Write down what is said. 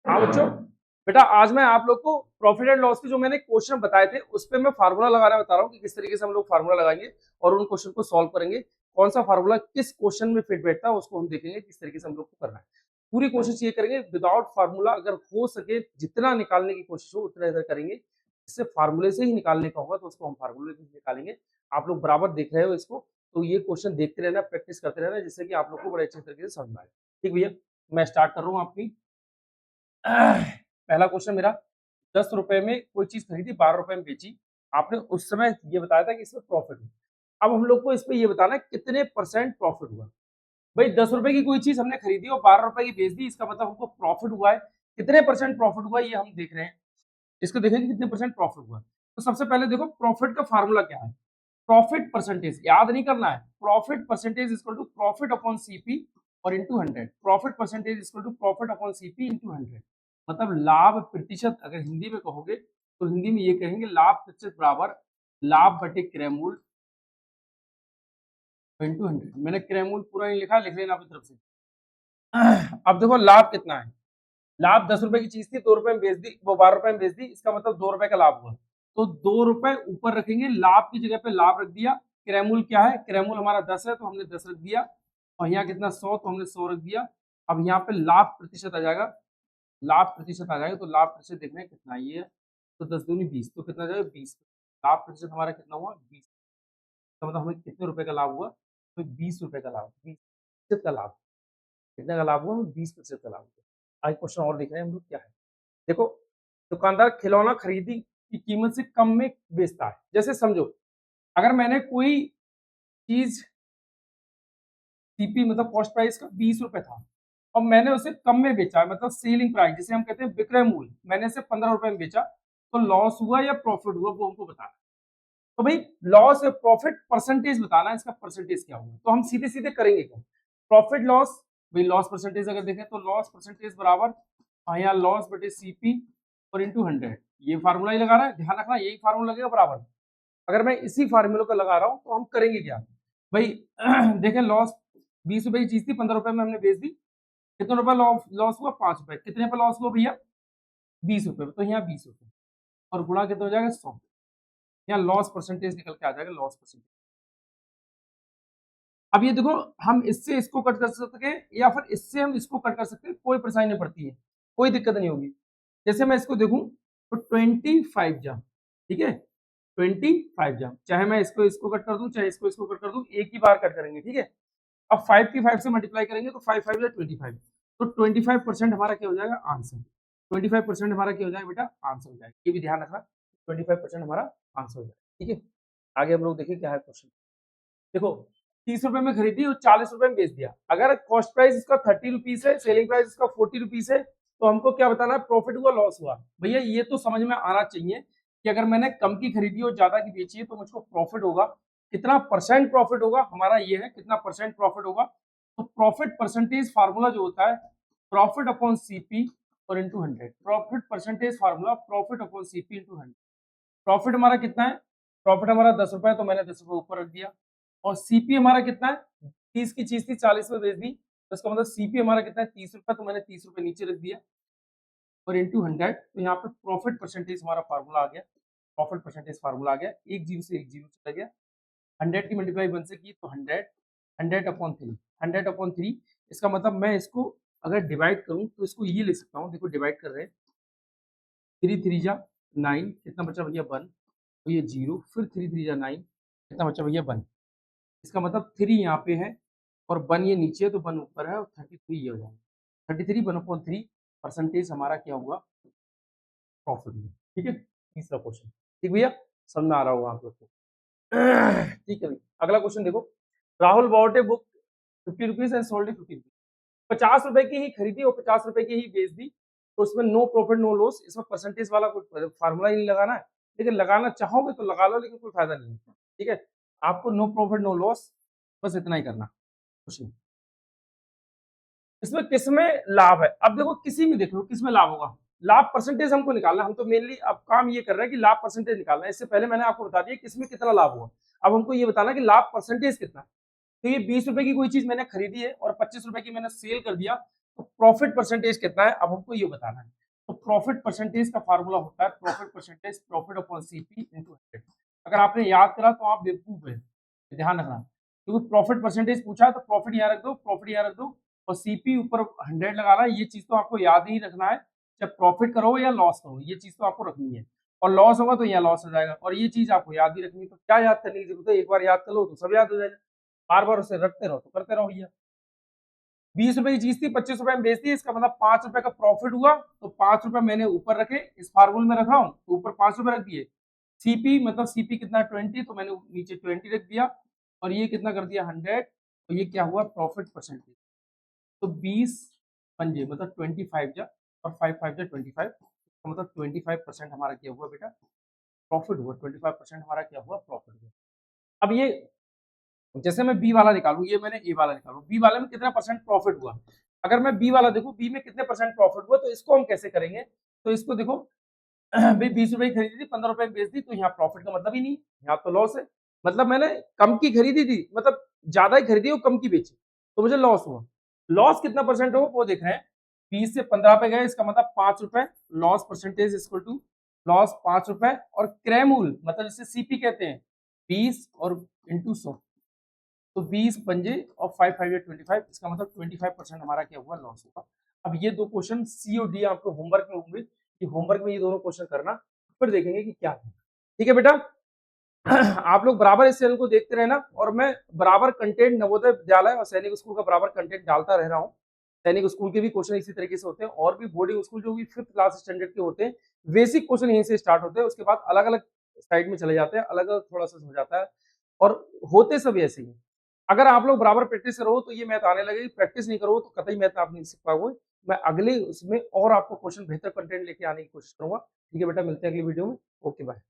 हाँ बच्चों, बेटा आज मैं आप लोग को प्रॉफिट एंड लॉस के जो मैंने क्वेश्चन बताए थे उस पे मैं फार्मूला लगाना बता रहा हूँ कि किस तरीके से हम लोग फार्मूला लगाएंगे और उन क्वेश्चन को सॉल्व करेंगे। कौन सा फार्मूला किस क्वेश्चन में फिट बैठता है उसको हम देखेंगे किस तरीके से हम लोग को करना है। पूरी कोशिश ये करेंगे विदाउट फार्मूला, अगर हो सके जितना निकालने की कोशिश हो उतना इधर करेंगे। इससे फार्मूले से ही निकालने का होगा तो उसको हम फार्मूले से निकालेंगे। आप लोग बराबर देख रहे हो इसको, तो ये क्वेश्चन देखते रहना, प्रैक्टिस करते रहना, जिससे कि आप लोग को बड़े अच्छे तरीके से समझ में आए। ठीक भैया, मैं स्टार्ट कर रहा हूँ आपकी। पहला क्वेश्चन मेरा, 10 रुपए में कोई चीज खरीदी, 12 रुपए में बेची। आपने उस समय ये बताया था कि इसमें प्रॉफिट हुआ। अब हम लोग को इस पे ये बताना है कितने परसेंट प्रॉफिट हुआ। भाई 10 रुपए की कोई चीज हमने खरीदी और 12 रुपए की बेच दी, इसका मतलब हमको प्रॉफिट हुआ है। कितने परसेंट प्रॉफिट हुआ ये हम देख रहे हैं। इसको देखेंगे कितने परसेंट प्रॉफिट हुआ। तो सबसे पहले देखो प्रॉफिट का फार्मूला क्या है। प्रॉफिट परसेंटेज याद नहीं करना है। Profit percentage equal to profit upon CP और into 100। Profit percentage equal to profit upon CP into 100। मतलब लाभ प्रतिशत, अगर हिंदी में कहोगे तो हिंदी में ये कहेंगे लाभ प्रतिशत बराबर लाभ बटे क्रय मूल्य इंटू 100। मैंने क्रय मूल्य पूरा नहीं लिखा, लिख लेना अपनी तरफ से। अब देखो लाभ कितना है। लाभ 10 रुपए की चीज थी, 2 रुपए में बेच दी, वो 12 रुपए में बेच दी, इसका मतलब 2 रुपए का लाभ हुआ। तो 2 रुपए ऊपर रखेंगे, लाभ की जगह पे लाभ रख दिया। क्रयमूल क्या है, क्रयमूल हमारा 10 है तो हमने 10 रख दिया, और यहाँ कितना 100 तो हमने 100 रख दिया। अब यहाँ पे लाभ प्रतिशत आ जाएगा, लाभ प्रतिशत आ जाएगा, तो लाभ प्रतिशत देखना है कितना ये है। तो 10 दूनी 20, तो कितना जाएगा 20। लाभ प्रतिशत हमारा कितना हुआ 20। तो मतलब हमें कितने रुपए का लाभ हुआ, हमें 20 रुपए का लाभ, 20% का लाभ। कितने का लाभ हुआ, 20% का लाभ हुआ। आज क्वेश्चन और देख रहे हैं हम लोग क्या है। देखो, दुकानदार खिलौना खरीदी की कीमत से कम में बेचता है। जैसे समझो, अगर मैंने कोई चीज सीपी मतलब कॉस्ट प्राइस का 20 रुपए था और मैंने उसे कम में बेचा, मतलब सेलिंग प्राइस जिसे हम कहते हैं विक्रय मूल्य, मैंने इसे 15 रुपए में बेचा, तो लॉस हुआ या प्रॉफिट हुआ वो हमको बताना है। तो भाई लॉस या प्रॉफिट परसेंटेज बताना है, इसका परसेंटेज क्या हुआ। तो हम सीधे सीधे करेंगे क्या, प्रॉफिट लॉस, भाई लॉस परसेंटेज अगर देखें तो लॉस परसेंटेज बराबर यहाँ लॉस बटे सीपी और इंटू 100। ये फार्मूला ही लगा रहा है, ध्यान रखना यही फार्मूला लगेगा बराबर। अगर मैं इसी फार्मूले को लगा रहा हूँ तो हम करेंगे क्या भाई। देखें लॉस 20 रुपए की चीज थी, 15 रुपए में हमने बेच दी, कितने रुपए लॉस हुआ 5 रुपए। कितने पे लॉस हुआ भैया 20 रुपए, तो यहाँ 20 रुपए और गुणा कितना हो जाएगा 100। यहाँ लॉस परसेंटेज निकल के आ जाएगा, लॉस परसेंटेज। अब ये देखो, हम इससे इसको कट कर सकते हैं या फिर इससे हम इसको कट कर सकते हैं, कोई परेशानी नहीं पड़ती है, कोई दिक्कत नहीं होगी। जैसे मैं इसको देखूं तो 25 जा, ठीक है 25 जा, चाहे मैं इसको इसको कट कर दूं चाहे इसको इसको कट कर दूं, एक ही बार कट करेंगे, ठीक है। अब 5 की 5 से मल्टीप्लाई करेंगे तो 5 5 25, तो 25% हमारा क्या हो जाएगा आंसर। 25% हमारा क्या हो जाएगा बेटा आंसर हो जाएगा, ये भी ध्यान रखना 25% हमारा आंसर हो जाएगा, ठीक है। आगे हम लोग देखिए क्या है क्वेश्चन। देखो 30 रुपए में खरीदी और 40 रुपए में बेच दिया। अगर कॉस्ट प्राइस इसका 30 रुपीज है, सेलिंग प्राइस इसका 40 रुपीज है, तो हमको क्या बताना है प्रॉफिट हुआ लॉस हुआ। भैया ये तो समझ में आना चाहिए कि अगर मैंने कम की खरीदी और ज्यादा की बेची है तो मुझको प्रॉफिट होगा। कितना परसेंट प्रॉफिट होगा हमारा ये है, कितना परसेंट प्रॉफिट होगा। तो प्रॉफिट परसेंटेज फार्मूला जो होता है प्रॉफिट अपॉन सीपी और into 100। Profit percentage formula profit upon CP into 100। Profit हमारा कितना है, प्रॉफिट हमारा 10 रुपए, तो मैंने 10 रुपए ऊपर रख दिया। और सीपी हमारा कितना है, 30 की चीज थी 40 में बेच दी, तो इसका मतलब सीपी हमारा कितना है 30 रुपए, तो मैंने 30 रुपए नीचे रख दिया और इंटू 100। तो यहाँ पे प्रॉफिट परसेंटेज हमारा फार्मूला आ गया, प्रॉफिट परसेंटेज फार्मूला आ गया, एक जीरो से एक जीरो चला गया। 100 की मल्टीप्लाई 1 से की तो 100, 100/3, 100/3। इसका मतलब मैं इसको अगर डिवाइड करूं तो इसको ये लिख सकता हूँ, देखो डिवाइड कर रहे हैं, 3 3 जा 9, कितना बचा भैया 1, तो ये 0, फिर 3 3 जा 9, कितना बचा भैया 1। इसका मतलब 3 यहाँ पे है और 1 ये नीचे है, तो 1 ऊपर है और 33 ये हो जाएगा। 33 1/3 परसेंटेज हमारा क्या हुआ प्रॉफिट में, ठीक है। तीसरा क्वेश्चन, ठीक भैया समझ में आ रहा होगा आप लोग को। ठीक है, अगला क्वेश्चन देखो। Rahul bot a book 50 rupees and sold 50 rupees. 50 रुपए की ही खरीदी और 50 रुपए की ही बेच दी, तो उसमें नो प्रॉफिट नो लॉस। इसमें परसेंटेज वाला कोई फार्मूला ही नहीं लगाना है, लेकिन लगाना चाहोगे तो लगा लो, लेकिन कोई फायदा नहीं है, ठीक है। आपको नो प्रॉफिट नो लॉस बस इतना ही करना, कुछ नहीं। इसमें किसमें लाभ है, अब देखो किसी में देख लो किसमें लाभ होगा। लाभ परसेंटेज हमको निकालना, हम तो मेनली अब काम ये कर रहे हैं कि लाभ परसेंटेज निकालना है। इससे पहले मैंने आपको बता दिया किसमें कितना लाभ हुआ, अब हमको ये बताना कि लाभ परसेंटेज कितना है। तो ये 20 रुपए की कोई चीज मैंने खरीदी है और 25 रुपए की मैंने सेल कर दिया, तो प्रॉफिट परसेंटेज कितना है अब हमको ये बताना है। तो प्रॉफिट परसेंटेज का फार्मूला होता है profit percentage profit upon CP into 100। अगर आपने याद करा तो आप बेवकूफ है, ध्यान रखना, क्योंकि प्रॉफिट परसेंटेज पूछा है तो प्रॉफिट यहाँ रख दो, प्रॉफिट यहाँ रख दो और सीपी ऊपर 100 लगाना है। ये चीज तो आपको याद ही रखना है, चाहे प्रॉफिट करो या लॉस करो, ये चीज तो आपको रखनी है। और लॉस होगा तो यहाँ लॉस हो जाएगा, और ये चीज आपको याद ही रखनी है। तो क्या याद करने की जरूरत है, एक बार याद कर लो तो सब याद हो जाएगा, बार बार उसे रखते रहो तो करते रहो भैया। 20 रुपए की चीज थी, 25 रुपए में बेच दी, इसका मतलब 5 रुपए का प्रॉफिट हुआ, तो 5 रुपए मैंने ऊपर रखे, इस फार्मूले में रख रहा हूँ तो ऊपर 5 रुपए रख दिए। सीपी मतलब सीपी कितना 20, तो मैंने नीचे 20 रख दिया, और ये कितना कर दिया 100, तो ये क्या हुआ प्रॉफिट परसेंटेज। तो 20 पंजे मतलब 25 जा, और 5 5 जा 25, तो मतलब 25% हमारा क्या हुआ बेटा प्रॉफिट हुआ। 25% हमारा क्या हुआ प्रॉफिट हुआ। अब ये जैसे मैं बी वाला निकालू, ये मैंने ए वाला निकालू, बी वाले में कितना परसेंट प्रॉफिट हुआ। अगर मैं बी वाला देखूं, बी में कितने परसेंट प्रॉफिट हुआ, तो इसको हम कैसे करेंगे। तो इसको देखो भाई 20 रुपए की खरीदी थी, 15 रुपए में बेच दी, तो यहाँ प्रॉफिट का मतलब ही नहीं, यहाँ तो लॉस है। मतलब मैंने कम की खरीदी थी, मतलब ज्यादा ही खरीदी और कम की बेची, तो मुझे लॉस हुआ। लॉस कितना परसेंट हो वो देख रहे हैं, 20 से 15 पे गए, इसका मतलब 5 रुपए loss percentage equal to loss 5 रुपए, और क्रैमूल मतलब जिसे सीपी कहते हैं 20 और इंटू 100, तो 20 पंजे और 5 5 या 25, इसका मतलब 25% हमारा क्या हुआ लॉस हुआ। अब ये दो क्वेश्चन सी और डी आपको होमवर्क में होंगे, कि होमवर्क में ये दोनों क्वेश्चन करना, फिर देखेंगे कि क्या है। ठीक है बेटा आप लोग बराबर इस चैनल को देखते रहना, और मैं बराबर कंटेंट नवोदय विद्यालय और सैनिक स्कूल का बराबर कंटेंट डालता रह रहा हूँ। सैनिक स्कूल के भी क्वेश्चन इसी तरीके से होते हैं, और भी बोर्डिंग स्कूल जो भी 5th क्लास स्टैंडर्ड के होते हैं, बेसिक क्वेश्चन यहीं से स्टार्ट होते हैं, उसके बाद अलग अलग साइड में चले जाते हैं, अलग अलग थोड़ा सा हो जाता है, और होते सब ऐसे ही। अगर आप लोग बराबर प्रैक्टिस करो तो ये मैथ आने लगेगी, प्रैक्टिस नहीं करो तो कतई मैथ आप नहीं सीख पाओगे। मैं अगले उसमें और आपको क्वेश्चन बेहतर कंटेंट लेके आने की कोशिश करूंगा। ठीक है बेटा, मिलते हैं अगली वीडियो में। Okay bye.